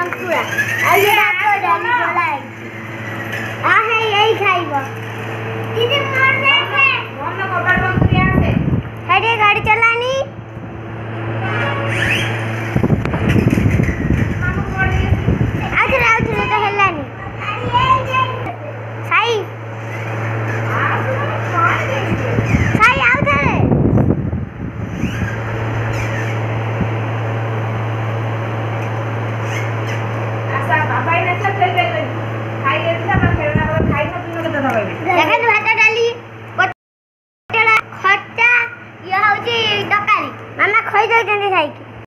संतुरा आइए भात डाली बोलाई आ है यही खाइबो दीदी मार दे मन कबाड़ बंद कर आसे हेडे गाड़ी चलानी मानो पड़ी आज तो हेलानी साई साई आउ थारे आसा बाबा ने सब खेल गए खाई लेता मैं खेलना को खाई न पीनो के दबाई देखन भात डाली कोटला खट्टा ये होची तकारी मामा खई दई जंदी खाई